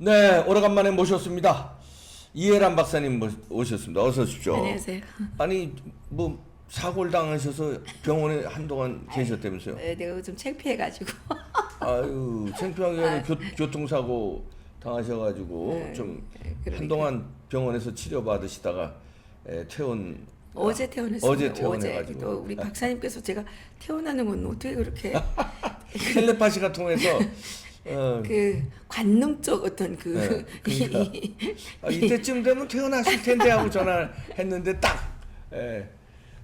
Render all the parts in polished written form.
네, 오래간만에 모셨습니다. 이해란 박사님 오셨습니다. 어서 오십시오. 안녕하세요. 아니, 뭐 사고를 당하셔서 병원에 한동안 계셨다면서요? 네, 내가 좀 창피해가지고. 아유, 창피하게 교통사고 당하셔가지고 좀 그러니까. 한동안 병원에서 치료받으시다가 퇴원. 어제 퇴원했어요. 어제 퇴원해가지고. 또 우리 박사님께서 제가 퇴원하는 건 어떻게 그렇게 텔레파시가 통해서 그 관능적 어떤 그 네, 그러니까. 이때쯤 되면 퇴원하실 텐데 하고 전화했는데 딱.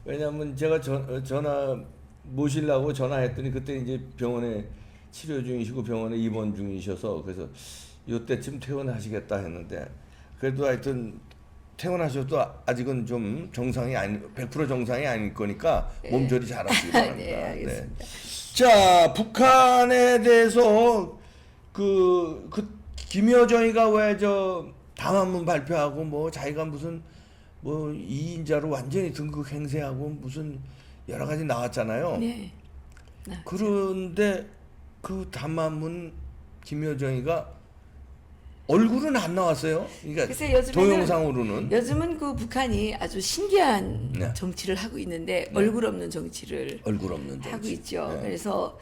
왜냐면 제가 전화 모시려고 전화했더니 그때 이제 병원에 치료 중이시고 병원에 입원 중이셔서 그래서 이때쯤 퇴원하시겠다 했는데 그래도 하여튼 퇴원하셔도 아직은 좀 정상이 아니 100% 정상이 아닐 거니까 몸조리 잘하시기 바랍니다. 네, 알겠습니다. 자, 북한에 대해서 그 김여정이가 왜 저 담화문 발표하고 뭐 자기가 무슨 뭐 2인자로 완전히 등극 행세하고 무슨 여러 가지 나왔잖아요. 네. 그런데 그 담화문 김여정이가 얼굴은 안 나왔어요. 그러니까 글쎄, 요즘에는 동영상으로는 요즘은 그 북한이 아주 신기한 네. 정치를 하고 있는데 얼굴 없는 정치를 얼굴 없는 하고 정치. 있죠. 네. 그래서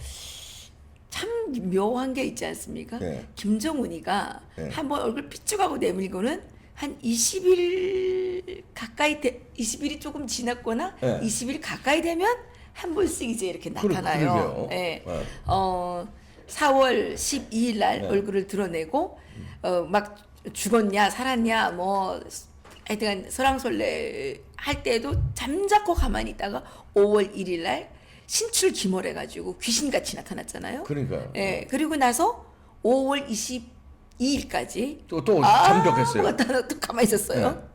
참 묘한 게 있지 않습니까? 네. 김정은이가 네. 한번 얼굴 삐죽하고 내밀고는 한 20일 가까이 20일이 조금 지났거나 네. 20일 가까이 되면 한 번씩 이제 이렇게 나타나요. 그러게요. 네. 네. 4월 12일 날 네. 얼굴을 드러내고 막 죽었냐 살았냐 뭐 하여튼 설왕설래 할 때도 잠자코 가만히 있다가 5월 1일 날 신출 기몰해가지고 귀신같이 나타났잖아요. 그러니까요. 예, 그리고 나서 5월 22일까지 또 잠적했어요. 또 가만히 있었어요.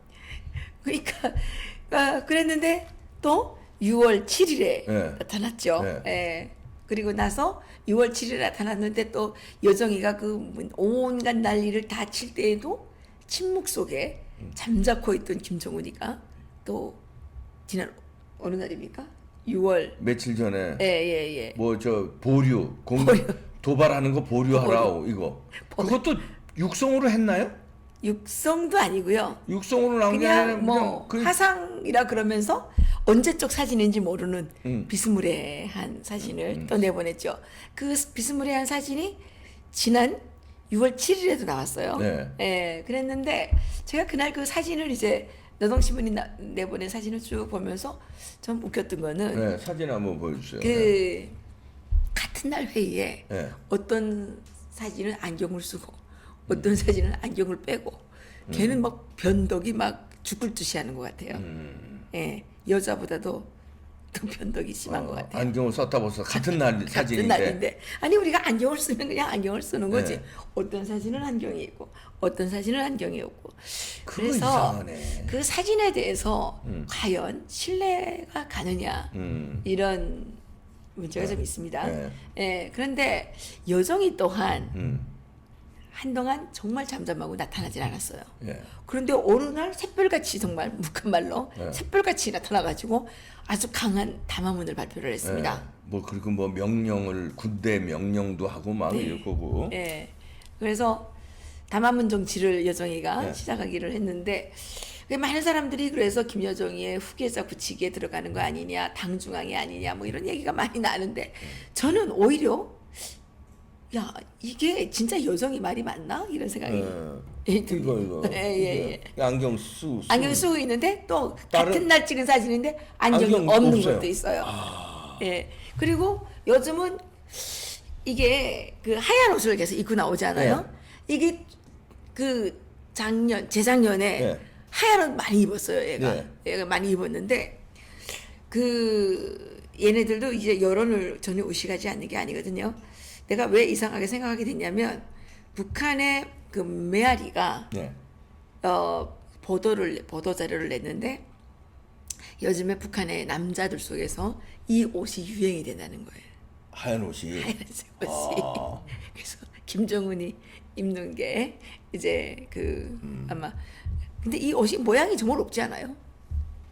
그러니까 그랬는데 또 6월 7일에 네. 나타났죠. 네. 예. 그리고 나서 6월 7일에 나타났는데 또 여정이가 그 온갖 난리를 다 칠 때에도 침묵 속에 잠자코 있던 김정은이가 또 지난 어느 날입니까? 6월 며칠 전에 예. 뭐 저 보류 도발하는 거 보류하라고 이거 그것도 육성으로 했나요? 육성도 아니고요. 육성으로 나온 게 아니라 그냥 뭐 그냥 화상이라 그러면서 언제적 사진인지 모르는 음. 비스무리한 사진을 또 내보냈죠. 그 비스무리한 사진이 지난 6월 7일에도 나왔어요. 네. 예, 그랬는데 제가 그날 그 사진을 이제 노동신문이 내보낸 사진을 쭉 보면서 좀 웃겼던 거는 네, 사진 한번 보여주세요. 그 같은 날 회의에 네. 어떤 사진은 안경을 쓰고 어떤 사진은 안경을 빼고 걔는 막 변덕이 막 죽을 듯이 하는 것 같아요. 예, 여자보다도 더 변덕이 심한 것 같아요. 안경을 썼다 벗어 같은 날 같은 사진인데 날인데 아니 우리가 안경을 쓰면 그냥 안경을 쓰는 거지. 네. 어떤 사진은 안경이 있고 어떤 사진은 안경이 없고. 그거 그래서 이상하네. 그 사진에 대해서 과연 신뢰가 가느냐 이런 문제가 좀 있습니다. 네. 예, 그런데 여정이 또한 음. 한동안 정말 잠잠하고 나타나질 않았어요. 예. 그런데 어느 날 샛별같이 정말 묵한 말로 네. 샛별같이 나타나가지고 아주 강한 담화문을 발표를 했습니다. 예. 뭐 그리고 뭐 명령을 군대 명령도 하고 막 이럴 거고. 예. 그래서 담화문 정치를 여정이가 네. 시작하기를 했는데 많은 사람들이 그래서 김여정이의 후계자 붙이기에 들어가는 거 아니냐, 당중앙이 아니냐, 뭐 이런 얘기가 많이 나는데 저는 오히려 야 이게 진짜 여정이 말이 맞나 이런 생각이 이거 예. 안경 쓰고 안경 쓰고 있는데 또 다른- 같은 날 찍은 사진인데 안경이 안경 없는 없어요. 것도 있어요. 예. 그리고 요즘은 이게 그 하얀 옷을 계속 입고 나오잖아요. 네. 이게 그 재작년에 네. 하얀 옷 많이 입었어요. 얘가 네. 얘가 많이 입었는데 그 얘네들도 이제 여론을 전혀 의식하지 않는 게 아니거든요. 내가 왜 이상하게 생각하게 됐냐면 북한의 그 메아리가 네. 보도 자료를 냈는데 요즘에 북한의 남자들 속에서 이 옷이 유행이 된다는 거예요. 하얀 옷이. 하얀색 옷이. 그래서 김정은이 입는 게 이제 그 아마 근데 이 옷이 모양이 정말 없지 않아요?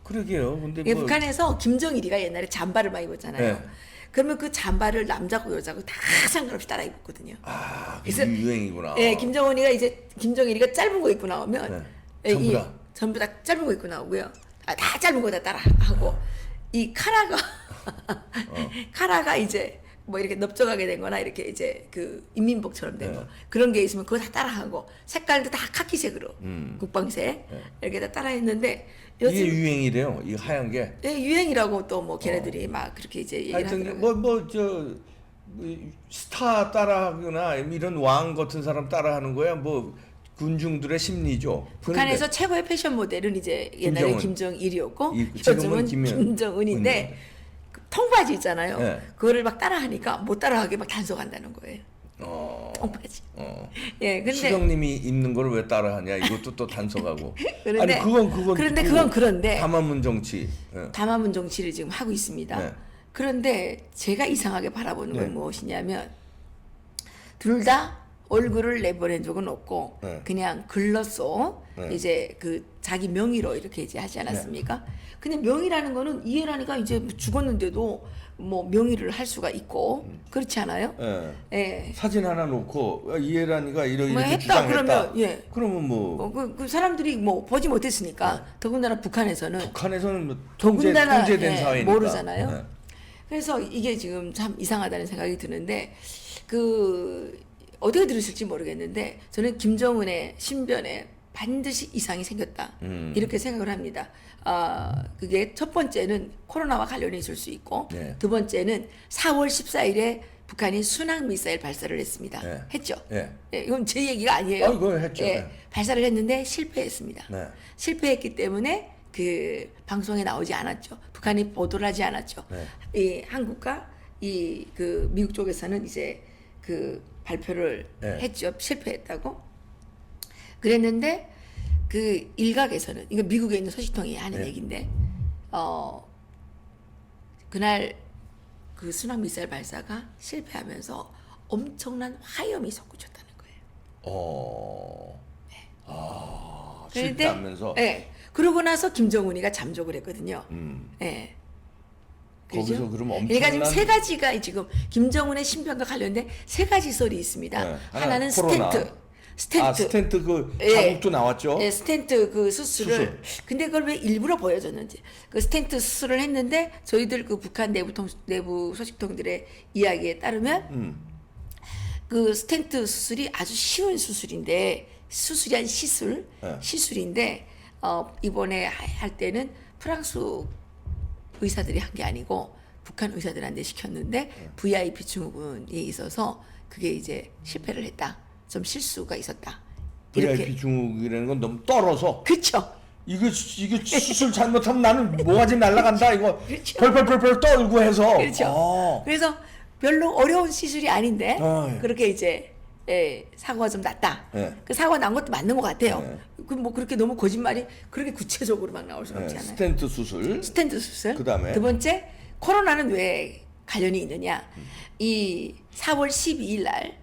그러게요. 근데 이게 뭐 북한에서 김정일이가 옛날에 잠바를 많이 입었잖아요. 네. 그러면 그 잠바를 남자고 여자고 다 상관없이 따라 입었거든요. 아, 그래서- 그게 유행이구나. 예, 김정은이가 짧은 거 입고 나오면 네. 전부 다? 전부 다 짧은 거 입고 나오고요. 다 짧은 거 다 따라 하고 이 카라가 이제 뭐 이렇게 넓적하게 된 거나 이렇게 이제 그 인민복처럼 된 거 그런 게 있으면 그거 다 따라하고 색깔도 다 카키색으로 국방색 이렇게 다 따라했는데 이게 요즘 유행이래요. 이 하얀 게. 예, 유행이라고 또 뭐 걔네들이 막 그렇게 이제 얘기를 하여튼 하더라고요. 스타 따라하거나 이런 왕 같은 사람 따라하는 거야. 뭐 군중들의 심리죠. 북한에서 최고의 패션 모델은 이제 옛날에 김정일이었고 지금은 요즘은 김정은인데 그 통바지 있잖아요. 네. 그거를 막 따라하니까 못 따라하게 막 단속한다는 거예요. 통바지. 예, 근데 수경님이 입는 걸 왜 따라하냐? 이것도 또 단속하고. 그런데 아니 그건 그런데 담화문 정치. 담화문 정치를 지금 하고 있습니다. 네. 그런데 제가 이상하게 바라보는 건 네. 무엇이냐면 둘 다 얼굴을 내보낸 적은 없고 네. 그냥 글로써 네. 이제 그 자기 명의로 이렇게 이제 하지 않았습니까? 근데 명의라는 거는 이해라니까 이제 죽었는데도 뭐 명의를 할 수가 있고 그렇지 않아요? 예. 예. 사진 하나 놓고 이해란이가 이렇게 뭐 했다 주장했다. 그러면 예. 그러면 뭐 그 사람들이 뭐 보지 못했으니까 더군다나 북한에서는 북한에서는 뭐 더군다나 통제된 예, 사회니까. 모르잖아요. 예. 그래서 이게 지금 참 이상하다는 생각이 드는데 그 어떻게 들으실지 모르겠는데 저는 김정은의 신변에 반드시 이상이 생겼다 이렇게 생각을 합니다. 그게 첫 번째는 코로나와 관련이 있을 수 있고 네. 두 번째는 4월 14일에 북한이 순항 미사일 발사를 했습니다. 네. 했죠. 예. 예, 이건 제 얘기가 아니에요. 이거 했죠. 예, 네. 발사를 했는데 실패했습니다. 네. 실패했기 때문에 그 방송에 나오지 않았죠. 북한이 보도를 하지 않았죠. 네. 이 한국과 이 그 미국 쪽에서는 이제 그 발표를 네. 했죠. 실패했다고. 그랬는데 그 일각에서는 이거 미국에 있는 소식통이 하는 네. 얘기인데 그날 그 순항 미사일 발사가 실패하면서 엄청난 화염이 솟구쳤다는 거예요. 그런데 실패하면서 예. 그러고 나서 김정은이가 잠적을 했거든요. 예. 거기서 그죠? 그러면 그러니까 지금 엄청난- 세 가지가 지금 김정은의 신변과 관련된 세 가지 썰이 있습니다. 네. 하나는 코로나. 스텐트. 스텐트 그 예. 자국도 나왔죠. 예, 스텐트 그 수술을. 근데 그걸 왜 일부러 보여줬는지. 그 스텐트 수술을 했는데 저희들 그 북한 내부 소식통들의 이야기에 따르면 그 스텐트 수술이 아주 쉬운 수술인데 수술이 아닌 시술인데 이번에 할 때는 프랑스 의사들이 한 게 아니고 북한 의사들한테 시켰는데 VIP 증후군이 있어서 그게 이제 실패를 했다. 좀 실수가 있었다. VIP 중국이라는 건 너무 떨어서 그렇죠. 이게 수술 잘못하면 나는 모가지 날라간다 이거 그렇죠. 펄펄펄펄 떨고 해서 그렇죠. 그래서 별로 어려운 시술이 아닌데 예. 그렇게 이제 사고가 좀 났다. 예. 그 사고가 난 것도 맞는 것 같아요. 예. 그 뭐 그렇게 너무 거짓말이 그렇게 구체적으로 막 나올 수는 없지 않아요. 스텐트 수술. 스텐트 수술. 그다음에? 두 번째 코로나는 왜 관련이 있느냐? 이 4월 12일 날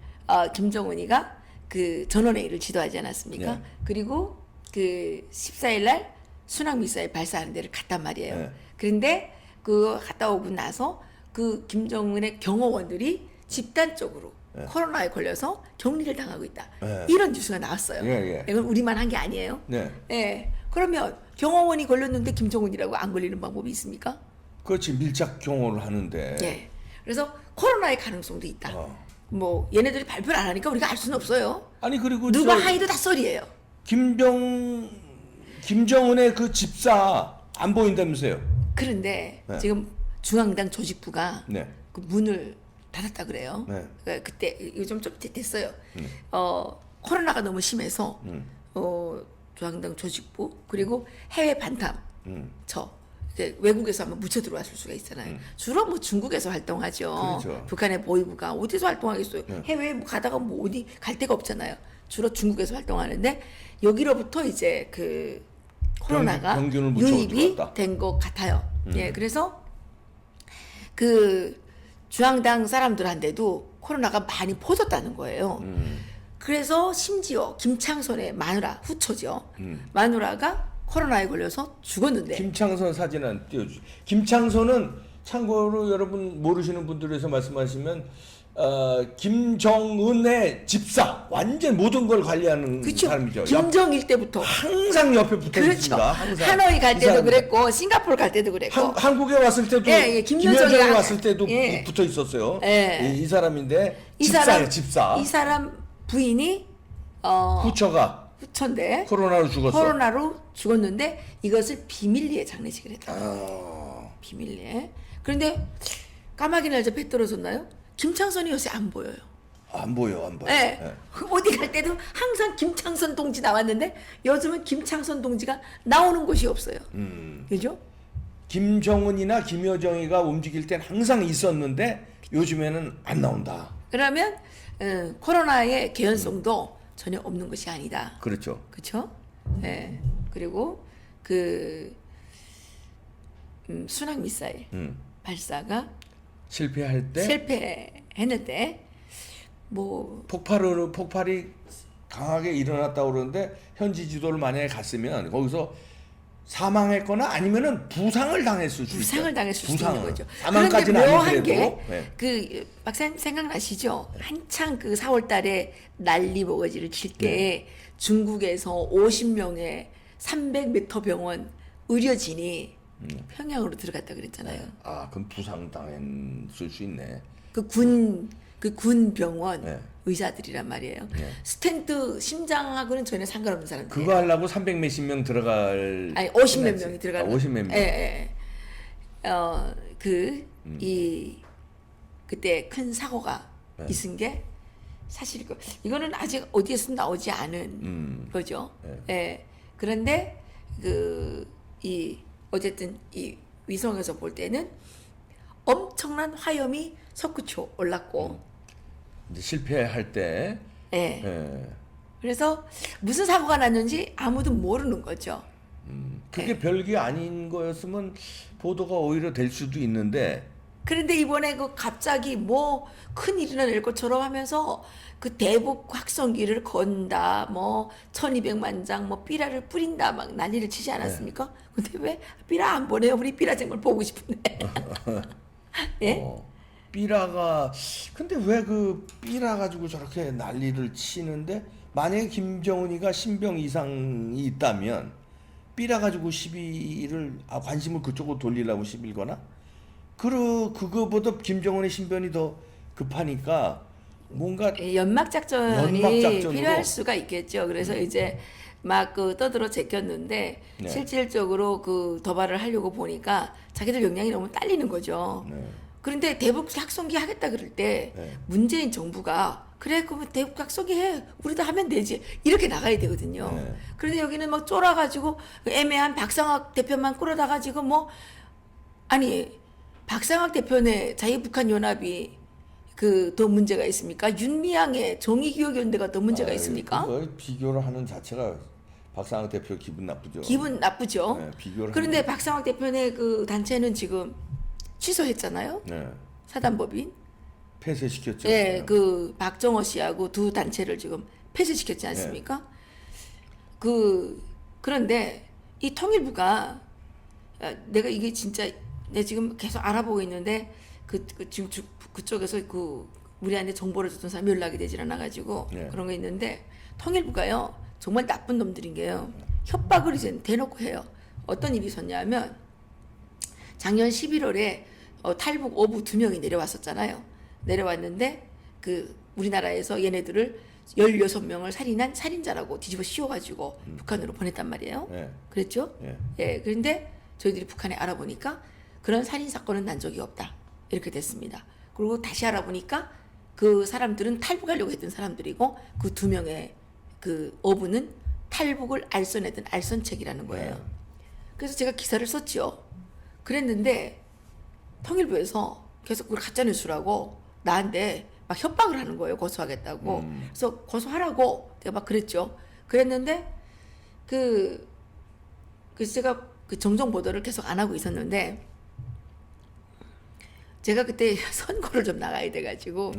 김정은이가 그 전원회의를 지도하지 않았습니까? 네. 그리고 그 14일 날 순항 미사일 발사하는 데를 갔단 말이에요. 네. 그런데 그 갔다 오고 나서 그 김정은의 경호원들이 집단적으로 코로나에 걸려서 격리를 당하고 있다. 네. 이런 뉴스가 나왔어요. 예, 예. 이건 우리만 한 게 아니에요. 네. 예. 그러면 경호원이 걸렸는데 김정은이라고 안 걸리는 방법이 있습니까? 그렇지 밀착 경호를 하는데. 예. 그래서 코로나의 가능성도 있다. 어. 뭐 얘네들이 발표를 안 하니까 우리가 알 수는 없어요. 아니 그리고 누가 하이도 다 썰이에요. 김정은의 그 집사 안 보인다면서요? 그런데 네. 지금 중앙당 조직부가 네. 그 문을 닫았다 그래요. 네. 그러니까 그때 요즘 좀 됐어요. 코로나가 너무 심해서 중앙당 조직부 그리고 해외 반탐 이제 외국에서 한번 묻혀 들어왔을 수가 있잖아요. 주로 뭐 중국에서 활동하죠. 그렇죠. 북한의 보위부가 어디서 활동하겠어요? 네. 해외에 뭐 가다가 뭐 어디 갈 데가 없잖아요. 주로 중국에서 활동하는데 여기로부터 이제 그 코로나가 병균을 묻혀 유입이 들어왔다. 된 것 같아요. 예, 그래서 그 중앙당 사람들한테도 코로나가 많이 퍼졌다는 거예요. 그래서 심지어 김창선의 마누라 후처죠. 마누라가 코로나에 걸려서 죽었는데 김창선 사진 안 띄워주. 김창선은 참고로 여러분 모르시는 분들에서 말씀하시면 김정은의 집사 완전 모든 걸 관리하는 그렇죠. 사람이죠. 김정일 때부터. 항상 옆에 붙어 그렇죠. 있습니다. 항상. 하노이 갈 이 때도 사람은. 그랬고 싱가포르 갈 때도 그랬고. 한국에 왔을 때도 예, 김여정이 왔을 때도 예. 붙어 있었어요. 예. 이 사람인데 이 집사예요, 사람, 집사. 이 사람 부인이 후처가 후처인데 코로나로 죽었어. 코로나로 죽었는데 이것을 비밀리에 장례식을 했다. 비밀리에. 그런데 까마귀 날짜 배 떨어졌나요? 김창선이 요새 안 보여요. 안 보여, 안 보여. 네. 예. 어디 갈 때도 항상 김창선 동지 나왔는데 요즘은 김창선 동지가 나오는 곳이 없어요. 그죠? 김정은이나 김여정이가 움직일 땐 항상 있었는데 요즘에는 안 나온다. 그러면 코로나의 개연성도 전혀 없는 것이 아니다. 그렇죠. 그렇죠? 네. 그리고 그 순항 미사일 발사가 실패할 때 실패했는데 뭐 폭발이 강하게 일어났다고 그러는데 현지 지도를 만약에 갔으면 거기서 사망했거나 아니면은 부상을 당했을 수 부상을 있어요. 당했을 수 있는 거죠. 사망까지는 그런데 묘한 아니더라도. 게 그 박사님 생각나시죠? 한창 그 4월달에 난리 버거지를 칠 때 중국에서 50명의 300m 병원 의료진이 평양으로 들어갔다 그랬잖아요. 그럼 부상 당했을 수 있네. 그 군 병원 네. 의사들이란 말이에요. 네. 스텐트 심장하고는 전혀 상관없는 사람들. 그거 하려고 300 몇십 명 들어갈. 아니 50몇 명이 들어가는. 50 몇 명. 예. 그때 큰 사고가 있은 게 사실 이거는 아직 어디에서 나오지 않은 거죠. 예. 그런데 어쨌든 이 위성에서 볼 때는 엄청난 화염이 석구초 올랐고. 이제 실패할 때. 예. 예. 그래서 무슨 사고가 났는지 아무도 모르는 거죠. 그게 별게 아닌 거였으면 보도가 오히려 될 수도 있는데. 그런데 이번에 갑자기 뭐 큰일이 날 것처럼 하면서 그 대북 확성기를 건다, 뭐 1200만 장, 뭐 삐라를 뿌린다 막 난리를 치지 않았습니까? 근데 왜 삐라 안 보내요? 우리 삐라 정말 보고 싶은데. 예? 삐라가 근데 왜 그 삐라 가지고 저렇게 난리를 치는데 만약에 김정은이가 신병 이상이 있다면 삐라 가지고 시비를 관심을 그쪽으로 돌리려고 시비거나 그거보다 김정은의 신변이 더 급하니까 뭔가 연막 작전이 연막작전으로. 필요할 수가 있겠죠. 그래서 이제 막 떠들어 제꼈는데 네. 실질적으로 그 도발을 하려고 보니까 자기들 역량이 너무 딸리는 거죠. 네. 그런데 대북 확성기 하겠다 그럴 때 네. 문재인 정부가 그래 그러면 대북 확성기 해 우리도 하면 되지 이렇게 나가야 되거든요. 네. 그런데 여기는 막 쫄아가지고 애매한 박상학 대표만 끌어다 가지고 뭐 아니 박상학 대표네 자유북한연합이 더 문제가 있습니까? 윤미향의 정의기억연대가 더 문제가 있습니까? 그걸 비교를 하는 자체가 박상학 대표 기분 나쁘죠. 기분 나쁘죠. 네, 비교를 그런데 하는 박상학 대표네 그 단체는 지금 취소했잖아요. 네. 사단법인. 폐쇄시켰죠. 예, 그 박정호 씨하고 두 단체를 지금 폐쇄시켰지 않습니까? 그런데 이 통일부가 내가 이게 진짜 내가 지금 계속 알아보고 있는데 지금 그쪽에서 우리한테 정보를 줬던 사람이 연락이 되질 않아가지고 그런 거 있는데 통일부가요 정말 나쁜 놈들인 게요 협박을 이제 대놓고 해요. 어떤 일이 있었냐면 작년 11월에 탈북 어부 2명이 내려왔었잖아요. 내려왔는데 우리나라에서 얘네들을 16명을 살인한 살인자라고 뒤집어 씌워가지고 북한으로 보냈단 말이에요. 네. 그랬죠? 네. 예. 그런데 저희들이 북한에 알아보니까 그런 살인 사건은 난 적이 없다. 이렇게 됐습니다. 그리고 다시 알아보니까 그 사람들은 탈북하려고 했던 사람들이고 그 2명의 그 어부는 탈북을 알선했던 알선책이라는 거예요. 네. 그래서 제가 기사를 썼죠. 그랬는데 통일부에서 계속 그걸 가짜뉴스라고 나한테 막 협박을 하는 거예요. 고소하겠다고. 그래서 고소하라고 내가 막 그랬죠. 그랬는데 제가 정정 보도를 계속 안 하고 있었는데 제가 그때 선거를 좀 나가야 돼가지고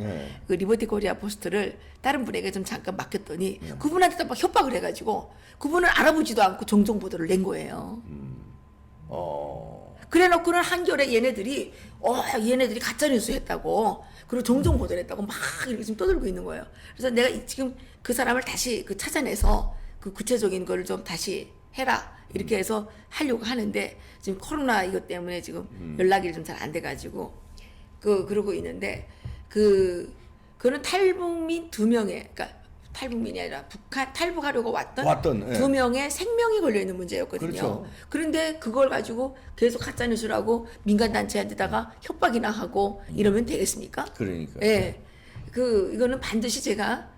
그 리버티 코리아 포스트를 다른 분에게 좀 잠깐 맡겼더니 그분한테 막 협박을 해가지고 그분은 알아보지도 않고 정정 보도를 낸 거예요. 그래놓고는 한겨레 얘네들이 얘네들이 가짜 뉴스 했다고 그리고 종종 보도를 했다고 막 이렇게 지금 떠들고 있는 거예요. 그래서 내가 지금 그 사람을 다시 그 찾아내서 그 구체적인 거를 좀 다시 해라 이렇게 해서 하려고 하는데 지금 코로나 이것 때문에 지금 연락이 좀 잘 안 돼가지고 그러고 있는데 그는 탈북민 2명의 그러니까 탈북민이 아니라 북한 탈북하려고 왔던 예. 2명의 생명이 걸려 있는 문제였거든요. 그렇죠. 그런데 그걸 가지고 계속 가짜 뉴스라고 민간 단체한테다가 협박이나 하고 이러면 되겠습니까? 그러니까. 예. 이거는 반드시 제가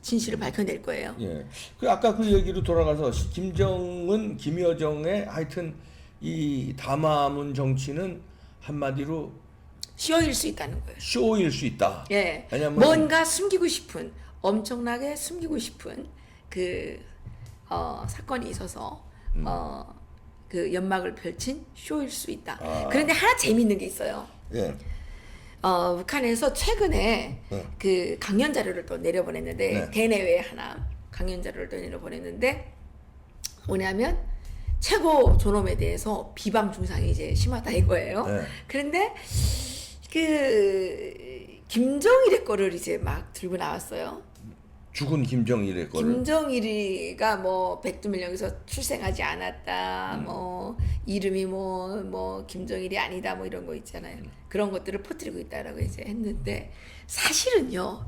진실을 밝혀낼 거예요. 예. 그 아까 그 얘기로 돌아가서 김정은, 김여정의 하여튼 이 담화문 정치는 한마디로 쇼일 수 있다는 거예요. 쇼일 수 있다. 예. 왜냐면 뭔가 숨기고 싶은 엄청나게 숨기고 싶은 사건이 있어서 그 연막을 펼친 쇼일 수 있다. 그런데 하나 재미있는 게 있어요. 예. 북한에서 최근에 네. 그 강연 자료를 또 내려보냈는데 네. 대내외 하나 강연 자료를 또 내려보냈는데 뭐냐면 최고 존엄에 대해서 비방 중상이 이제 심하다 이거예요. 네. 그런데 그 김정일의 거를 이제 막 들고 나왔어요. 죽은 김정일의 거를. 김정일이가 뭐 백두밀령에서 출생하지 않았다, 뭐 이름이 뭐 김정일이 아니다, 뭐 이런 거 있잖아요. 그런 것들을 퍼뜨리고 있다라고 이제 했는데 사실은요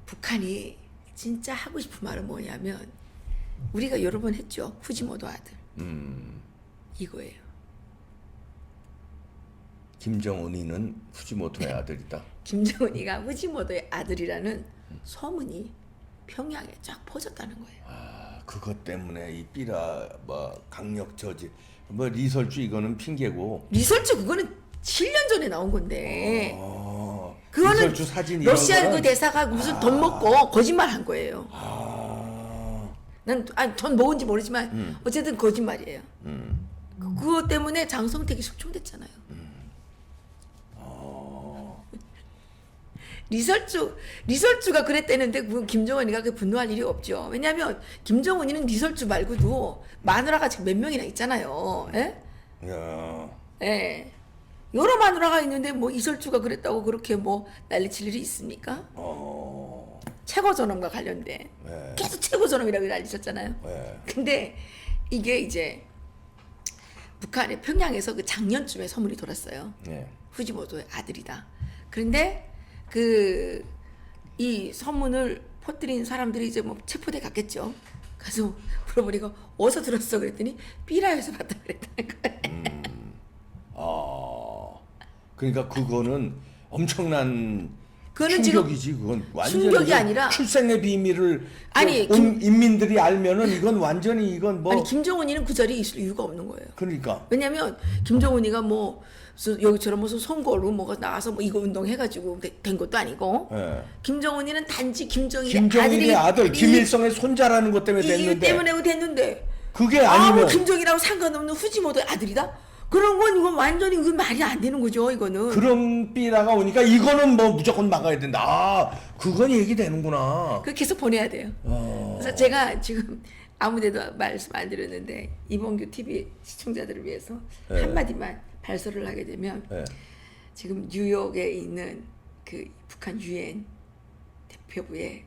북한이 진짜 하고 싶은 말은 뭐냐면 우리가 여러 번 했죠. 후지모토 아들 이거예요. 김정은이는 후지모토의 아들이다. 김정은이가 후지모토의 아들이라는 소문이 평양에 쫙 퍼졌다는 거예요. 아, 그것 때문에 이 삐라 뭐 강력 저지 뭐 리설주 이거는 핑계고. 리설주 그거는 7년 전에 나온 건데 그거는 리설주 사진 이런 러시아 그 거는 대사가 무슨 돈 먹고 거짓말 한 거예요. 전 먹은지 모르지만 어쨌든 거짓말이에요. 그거 때문에 장성택이 숙청됐잖아요. 리설주가 그랬대는데 그건 김정은이가 그 분노할 일이 없죠. 왜냐하면 김정은이는 리설주 말고도 마누라가 지금 몇 명이나 있잖아요. 예? 야. 예. 여러 마누라가 있는데 뭐 이설주가 그랬다고 그렇게 뭐 난리칠 일이 있습니까? 최고 존엄과 관련된 네. 계속 최고 존엄이라고 난리쳤잖아요. 네. 근데 이게 이제 북한의 평양에서 그 작년쯤에 소문이 돌았어요. 네. 후지모토의 아들이다. 그런데 이 소문을 퍼뜨린 사람들이 이제 뭐 체포돼 갔겠죠. 가서 물어보니까 어디서 들었어 그랬더니 삐라에서 봤다 그랬다는 거예요. 그러니까 그거는 엄청난 그거는 충격이지. 그건 완전히 충격이 아니라 출생의 비밀을 아니, 온 인민들이 알면은 이건 완전히 이건 뭐 아니 김정은이는 그 자리에 있을 이유가 없는 거예요. 그러니까 왜냐면 김정은이가 뭐 여기처럼 무슨 선거로 뭐가 나와서 뭐 이거 운동 해가지고 된 것도 아니고 예. 김정은이는 단지 김정일의 아들 김일성의 손자라는 것 때문에 이 됐는데 때문에 됐는데 그게 뭐 아니면 김정일하고 상관없는 후지모토의 아들이다? 그런 건 이건 완전히 그 말이 안 되는 거죠 이거는. 그런 삐라가 오니까 이거는 뭐 무조건 막아야 된다. 아, 그건 얘기되는구나. 그 계속 보내야 돼요. 그래서 제가 지금 아무데도 말씀 안 드렸는데 이봉규 TV 시청자들을 위해서 네. 한마디만 발설을 하게 되면 네. 지금 뉴욕에 있는 그 북한 유엔 대표부에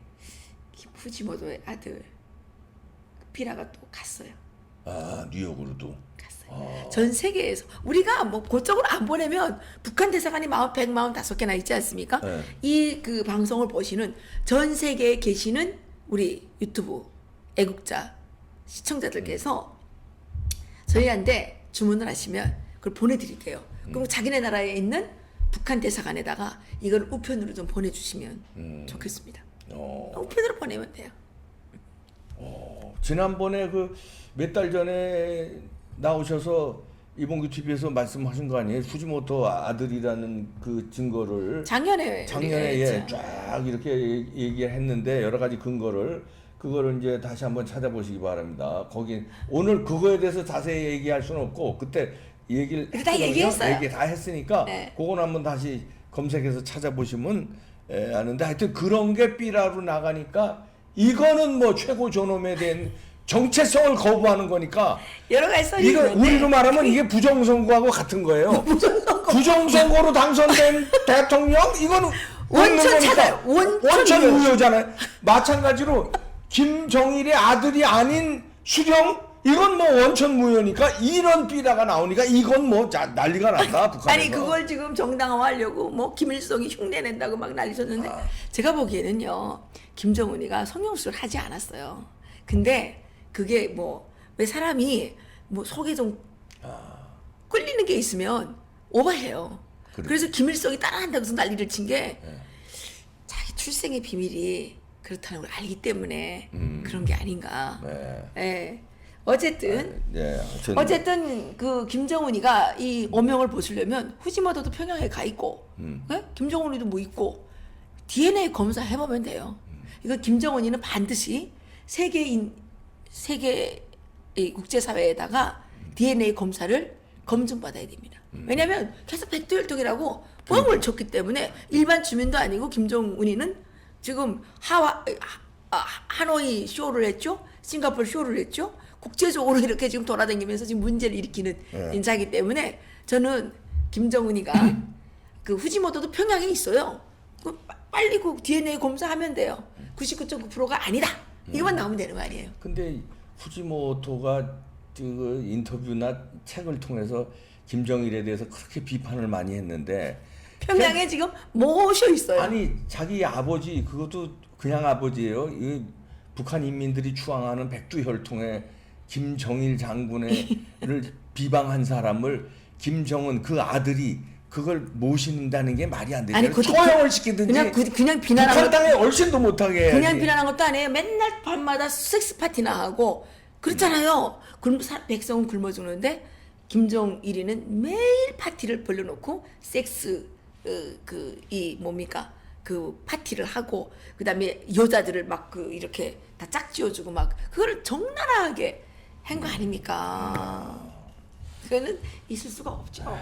후지모토의 아들 피라가 또 갔어요. 아, 뉴욕으로도. 갔어요. 전 세계에서 우리가 뭐 그쪽으로 안 보내면 북한 대사관이 145개나 있지 않습니까? 네. 이 그 방송을 보시는 전 세계에 계시는 우리 유튜브 애국자 시청자들께서 저희한테 주문을 하시면 그걸 보내드릴게요. 그리고 자기네 나라에 있는 북한 대사관에다가 이걸 우편으로 좀 보내주시면 좋겠습니다. 우편으로 보내면 돼요. 지난번에 그 몇 달 전에 나오셔서 이봉규 TV에서 말씀하신 거 아니에요? 후지모토 아들이라는 그 증거를 작년에 예, 쫙 이렇게 얘기를 했는데 여러 가지 그거를 이제 다시 한번 찾아보시기 바랍니다. 거기 오늘 그거에 대해서 자세히 얘기할 수는 없고 그때 얘기를 다 얘기했어요. 얘기 다 했으니까 네. 그건 한번 다시 검색해서 찾아보시면 아는데 하여튼 그런 게 삐라로 나가니까 이거는 뭐 최고 존엄에 대한 정체성을 거부하는 거니까 여러 가지 썰이 이거 있는데 우리로 말하면 이게 부정선거하고 같은 거예요. 부정선거로 당선된 대통령 이거는 원천 없는 거니까. 차단, 원천 무효잖아요. 마찬가지로 김정일의 아들이 아닌 수령 이건 뭐 원천 무효니까 이런 삐라가 나오니까 이건 뭐 난리가 났다 북한에서. 아니 그걸 지금 정당화하려고 뭐 김일성이 흉내낸다고 막 난리쳤는데 제가 보기에는요 김정은이가 성형수술 하지 않았어요. 근데 그게 뭐 왜 사람이 뭐 속에 좀 끌리는 게 있으면 오버해요. 그래. 그래서 김일성이 따라한다고 해서 난리를 친 게 자기 출생의 비밀이 그렇다는 걸 알기 때문에 그런 게 아닌가. 네. 예. 어쨌든 네, 어쨌든 그 김정은이가 이 어명을 보시려면 후지모토도 평양에 가 있고, 예? 김정은이도 뭐 있고 DNA 검사 해보면 돼요. 이거 김정은이는 반드시 세계 이 국제사회에다가 DNA 검사를 검증받아야 됩니다. 왜냐하면 계속 백두혈통이라고 뻥을 쳤기 때문에 일반 주민도 아니고 김정은이는 지금 하노이 쇼를 했죠, 싱가포르 쇼를 했죠. 국제적으로 이렇게 지금 돌아다니면서 지금 문제를 일으키는 인사이기 때문에 저는 김정은이가 그 후지모토도 평양에 있어요. 그 빨리 그 DNA 검사하면 돼요. 99.9%가 아니다. 이것만 나오면 되는 거 아니에요. 근데 후지모토가 그 인터뷰나 책을 통해서 김정일에 대해서 그렇게 비판을 많이 했는데 평양에 지금 모셔 있어요. 아니 자기 아버지 그것도 그냥 아버지예요. 이 북한 인민들이 추앙하는 백두혈통의 김정일 장군을 비방한 사람을 김정은 그 아들이 그걸 모신다는 게 말이 안 되잖아요. 그것도 처형을 시키든지 그냥 비난한 북한 것 땅에 얼씬도 못하게 해야지. 그냥 비난한 것도 아니에요. 맨날 밤마다 섹스 파티나 하고 그렇잖아요. 백성은 굶어 죽는데 김정일이는 매일 파티를 벌려놓고 섹스 뭡니까 그 파티를 하고 그다음에 여자들을 막 그 이렇게 다 짝지어주고 막 그거를 적나라하게 한 거 아닙니까? 그거는 있을 수가 없죠.